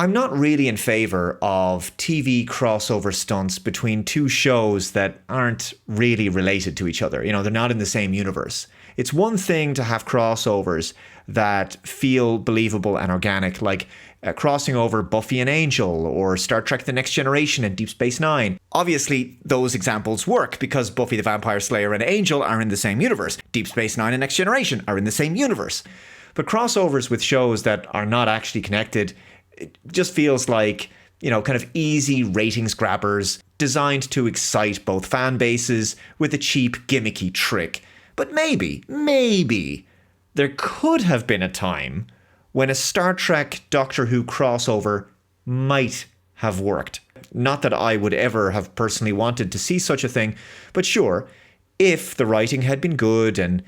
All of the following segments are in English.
I'm not really in favor of TV crossover stunts between two shows that aren't really related to each other. They're not in the same universe. It's one thing to have crossovers that feel believable and organic, like crossing over Buffy and Angel or Star Trek The Next Generation and Deep Space Nine. Obviously, those examples work because Buffy the Vampire Slayer and Angel are in the same universe. Deep Space Nine and Next Generation are in the same universe. But crossovers with shows that are not actually connected, it just feels like, kind of easy ratings grabbers designed to excite both fan bases with a cheap, gimmicky trick. But maybe, there could have been a time when a Star Trek Doctor Who crossover might have worked. Not that I would ever have personally wanted to see such a thing, but sure, if the writing had been good and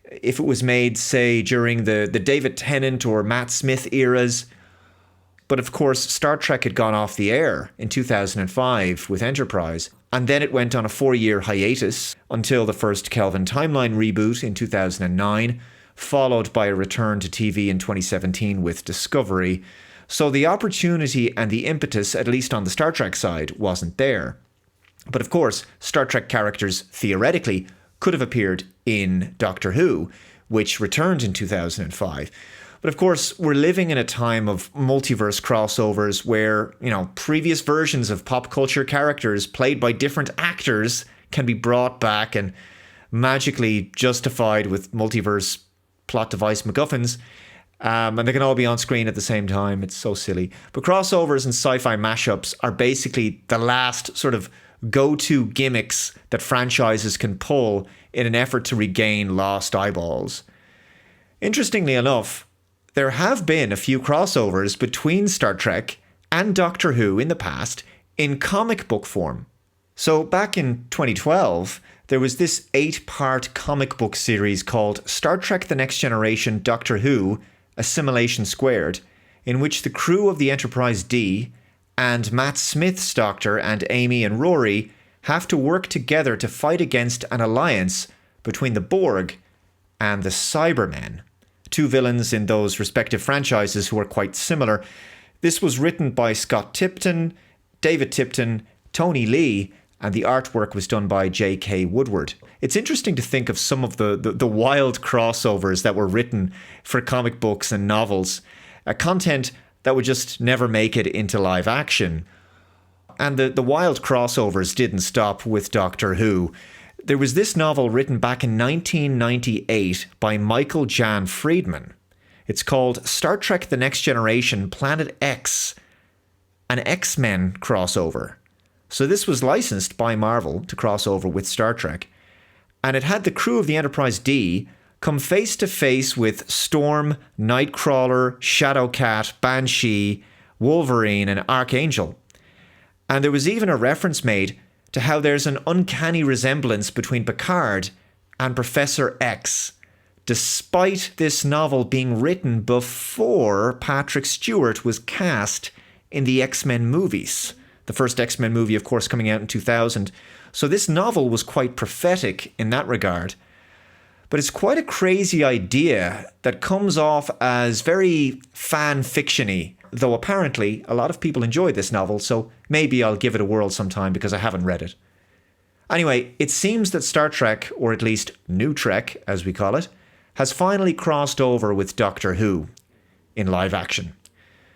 if it was made, say, during the David Tennant or Matt Smith eras. But of course, Star Trek had gone off the air in 2005 with Enterprise, and then it went on a 4-year hiatus until the first Kelvin Timeline reboot in 2009, followed by a return to TV in 2017 with Discovery. So the opportunity and the impetus, at least on the Star Trek side, wasn't there. But of course, Star Trek characters theoretically could have appeared in Doctor Who, which returned in 2005. But of course, we're living in a time of multiverse crossovers where, previous versions of pop culture characters played by different actors can be brought back and magically justified with multiverse plot device MacGuffins. And they can all be on screen at the same time. It's so silly. But crossovers and sci-fi mashups are basically the last sort of go-to gimmicks that franchises can pull in an effort to regain lost eyeballs. Interestingly enough, there have been a few crossovers between Star Trek and Doctor Who in the past in comic book form. So back in 2012, there was this 8-part comic book series called Star Trek The Next Generation Doctor Who Assimilation Squared, in which the crew of the Enterprise D and Matt Smith's Doctor and Amy and Rory have to work together to fight against an alliance between the Borg and the Cybermen, two villains in those respective franchises who are quite similar. This was written by Scott Tipton, David Tipton, Tony Lee, and the artwork was done by J.K. Woodward. It's interesting to think of some of the wild crossovers that were written for comic books and novels, a content that would just never make it into live action. And the wild crossovers didn't stop with Doctor Who. There was this novel written back in 1998 by Michael Jan Friedman. It's called Star Trek The Next Generation Planet X, an X-Men crossover. So this was licensed by Marvel to cross over with Star Trek, and it had the crew of the Enterprise D come face to face with Storm, Nightcrawler, Shadowcat, Banshee, Wolverine, and Archangel. And there was even a reference made to how there's an uncanny resemblance between Picard and Professor X, despite this novel being written before Patrick Stewart was cast in the X-Men movies. The first X-Men movie, of course, coming out in 2000. So this novel was quite prophetic in that regard. But it's quite a crazy idea that comes off as very fan-fiction-y, though apparently a lot of people enjoy this novel, so maybe I'll give it a whirl sometime because I haven't read it. Anyway, it seems that Star Trek, or at least New Trek, as we call it, has finally crossed over with Doctor Who in live action.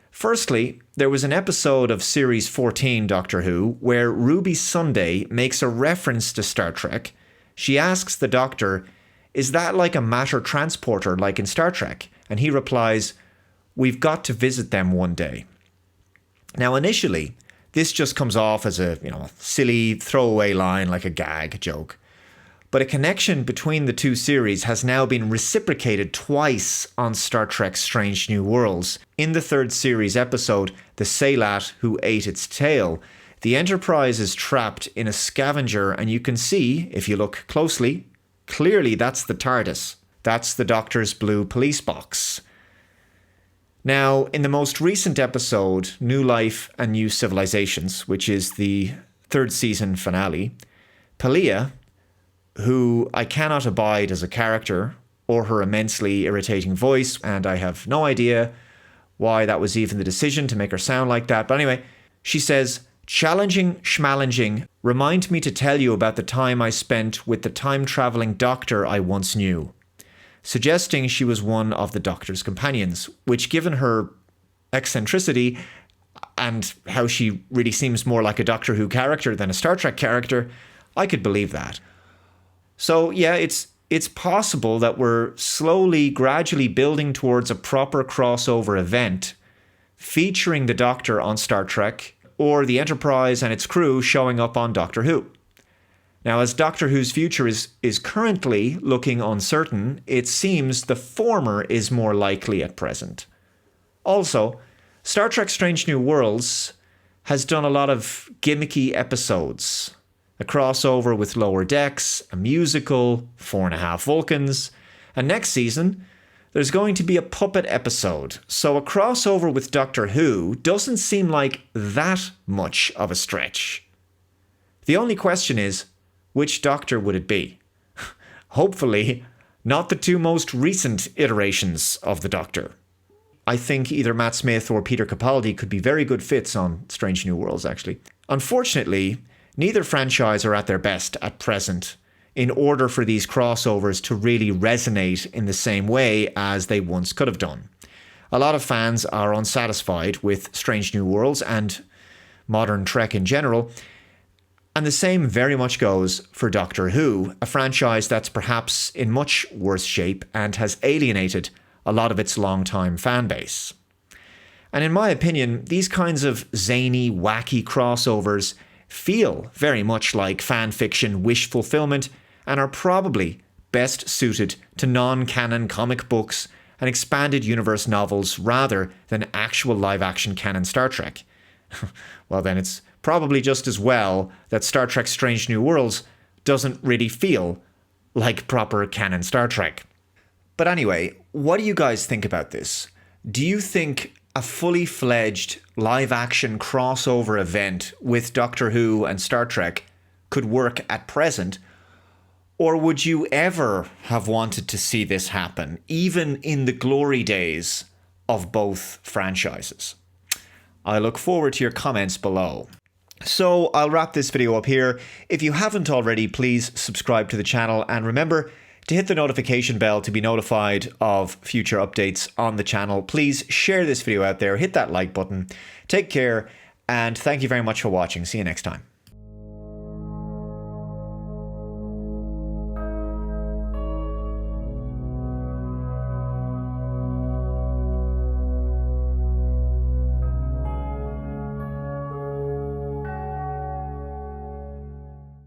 Firstly, there was an episode of Series 14 Doctor Who where Ruby Sunday makes a reference to Star Trek. She asks the Doctor, "Is that like a matter transporter like in Star Trek?" And he replies, "We've got to visit them one day." Now, initially, this just comes off as a silly throwaway line like a gag joke. But a connection between the two series has now been reciprocated twice on Star Trek Strange New Worlds. In the third series episode, The Saylat Who Ate Its Tail, the Enterprise is trapped in a scavenger, and you can see, if you look closely, clearly that's the TARDIS. That's the Doctor's blue police box. Now, in the most recent episode, New Life and New Civilizations, which is the third season finale, Pelia, who I cannot abide as a character, or her immensely irritating voice, and I have no idea why that was even the decision to make her sound like that. But anyway, she says, "Challenging schmallenging, remind me to tell you about the time I spent with the time-traveling doctor I once knew," suggesting she was one of the Doctor's companions, which, given her eccentricity and how she really seems more like a Doctor Who character than a Star Trek character, I could believe that. So yeah, it's possible that we're slowly, gradually building towards a proper crossover event featuring the Doctor on Star Trek, or the Enterprise and its crew showing up on Doctor Who. Now, as Doctor Who's future is currently looking uncertain, it seems the former is more likely at present. Also, Star Trek Strange New Worlds has done a lot of gimmicky episodes. A crossover with Lower Decks, a musical, 4.5 Vulcans, and next season, there's going to be a puppet episode. So a crossover with Doctor Who doesn't seem like that much of a stretch. The only question is, which Doctor would it be? Hopefully, not the two most recent iterations of the Doctor. I think either Matt Smith or Peter Capaldi could be very good fits on Strange New Worlds, actually. Unfortunately, neither franchise are at their best at present in order for these crossovers to really resonate in the same way as they once could have done. A lot of fans are unsatisfied with Strange New Worlds and modern Trek in general, and the same very much goes for Doctor Who, a franchise that's perhaps in much worse shape and has alienated a lot of its long-time fan base. And in my opinion, these kinds of zany, wacky crossovers feel very much like fan fiction wish fulfillment and are probably best suited to non-canon comic books and expanded universe novels rather than actual live-action canon Star Trek. Well, then it's probably just as well that Star Trek Strange New Worlds doesn't really feel like proper canon Star Trek. But anyway, what do you guys think about this? Do you think a fully fledged live-action crossover event with Doctor Who and Star Trek could work at present? Or would you ever have wanted to see this happen, even in the glory days of both franchises? I look forward to your comments below. So I'll wrap this video up here. If you haven't already, please subscribe to the channel and remember to hit the notification bell to be notified of future updates on the channel. Please share this video out there, hit that like button. Take care, and thank you very much for watching. See you next time.